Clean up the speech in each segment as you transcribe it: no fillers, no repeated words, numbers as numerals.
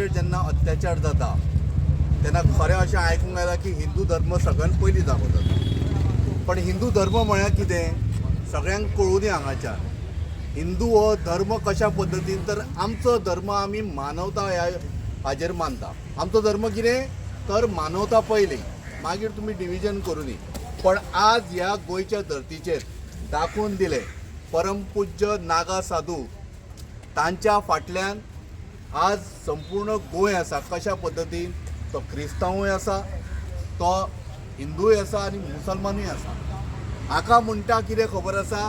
हिंदूंचेर जेन्ना अत्याचार जाता तेन्ना खरें अशें आयकूंक येता की हिंदू धर्म सगळ्यान पयलीं दाखयता। पण हिंदू धर्म म्हळ्यार कितें सगळ्यांक कळूं दी हांगाच्यान। हिंदू हो धर्म कशा पद्दतीन तर आमचो धर्म आमी मानवता ह्या हाजेर मानता। आमचो धर्म कितें तर मानवता पयलीं, मागीर तुमी डिविजन करूं दी। पण आज ह्या गोंयच्या धर्तीचेर दाखोवन दिले परमपूज्य नागा साधू तांच्या फाटल्यान आज संपूर्ण गोंय आसा। कशा पद्दतीन तो क्रिस्तांवूय आसा, तो हिंदूय आसा आनी मुसलमानूय आसा। हाका म्हणटा कितें खबर आसा,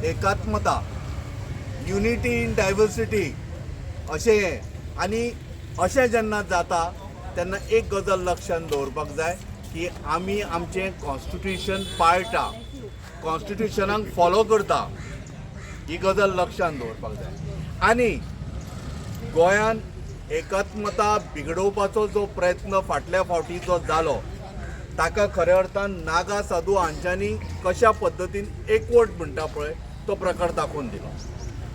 एकात्मता, युनिटी इन डायवर्सिटी अशें हें। आनी अशें जेन्ना जाता तेन्ना एक गजाल लक्षांत दवरपाक जाय की आमी आमचें कॉन्स्टिट्यूशन पाळटा, कॉन्स्टिट्यूशनाक फॉलो करता, ही गजाल लक्षांत दवरपाक जाय। आनी गोंयान एकात्मता बिगडोवपाचो जो प्रयत्न फाटल्या फावटी जो जालो ताका खऱ्या अर्थान नागा साधू हांच्यांनी कशा पद्दतीन एकवट म्हणटा पळय तो प्रकार दाखोवन दिलो।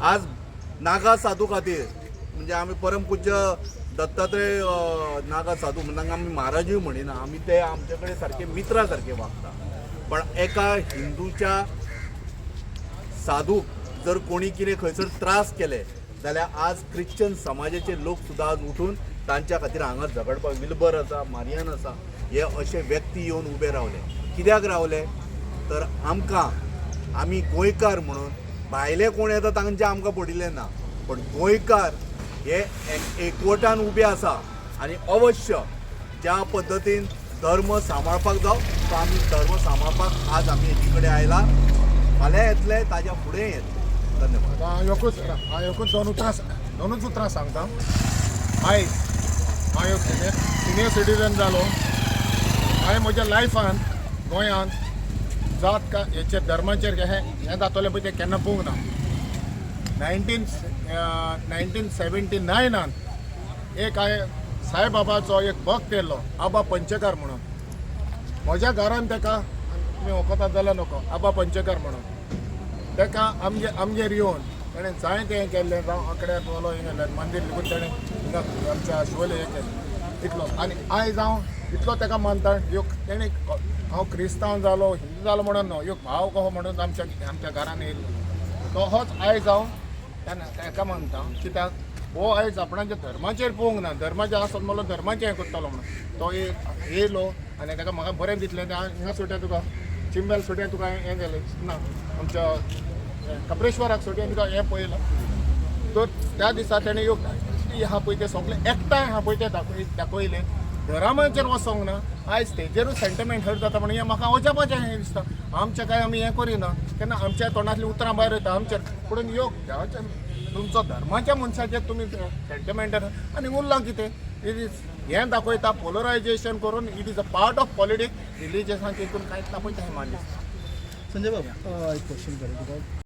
आज नागा साधू खातीर म्हणजे आमी परमपूज्य दत्तात्रय नागा साधू म्हणून आमी महाराजूय म्हणिना, आमी ते आमचे कडेन सारके मित्रा सारके वागता। पण एका हिंदूच्या साधूक जर कोणी कितें खंयसर त्रास केले जाल्यार आज क्रिश्चन समाजाचे लोक सुद्दां आज उठून तांच्या खातीर हांगा झगडपाक विल्बर आसा, मारियान आसा, हे अशे व्यक्ती येवन उबे रावले। कित्याक रावले तर आमी गोंयकार म्हणून भायले कोण येता तांचे आमकां पडिल्लें ना, पण गोंयकार हे एकवटान उबे आसा। आनी अवश्य ज्या पद्दतीन धर्म सांबाळपाक जाव तो आमी धर्म सांबाळपाक आज आमी एकी कडेन आयला, फाल्यां येतले ताज्या फुडें येतले। धन्यवाद। हांव एकूच दोनूच उतरां सांगता। आयज हांव एक सिनियर सिटीजन जालो। हांवें म्हज्या लायफान गोंयांत जात का हेचेर धर्माचेर हें जातलें पळय तें केन्ना पळोवंक ना। 1979 एक हांवें साईबाबाचो एक भक्त केल्लो आबा पंचकार म्हणून। म्हज्या घरान ताका तुमी वळखतात जाल्यार नको, आबा पंचकार म्हणून ताका आमगेर येवन ताणें जायतें हें केल्लें, आंकड्यार बोलो हें केलें, मंदीर लेगून ताणें हिंगा आमच्या शिवोले हें केलें इतलो। आनी आयज हांव इतलो ताका मानता। ताणें हांव क्रिस्तांव जालो, हिंदू जालो म्हणून न्हू, एक भाव कहो म्हणून आमच्या घरान येयलो। तो होच आयज हांव ताका मानता। कित्याक हो आयज आपणाच्या धर्माचेर पळोवंक ना, धर्माचें आसत म्हणून धर्माचें हें करतलो म्हणून तो येयलो आनी ताका म्हाका बरें दिसलें। हिंगा सुट्या तुका चिंबेल सुट्या तुका हें केलें ना, आमच्या कपरेश्वराक सुट्या तुका हें पळयलां। तर त्या दिसा ताणें ह्या पळय तें सगळें एकठांय आहा पळय तें दाखयलें। धर्माचेर वचोंक ना, आयज तेजेरूच सेंटिमेंट हर्ट जाता म्हणून हें म्हाका अजापाचें हें दिसता। आमचें कांय आमी हें करिना, केन्ना आमच्या तोंडांतलीं उतरां भायर येता आमचेर, पूण योग देवाच्या तुमचो धर्माच्या मनशाचेर तुमी सेंटिमेंट आनी उरलां कितें। इट इज हें दाखयता पोलरायजेशन करून it is a part of politics. रिलिजियसांक हितून कांयच ना पळय तें मान्य। संजय बाबा एक क्वेश्चन करें तुका।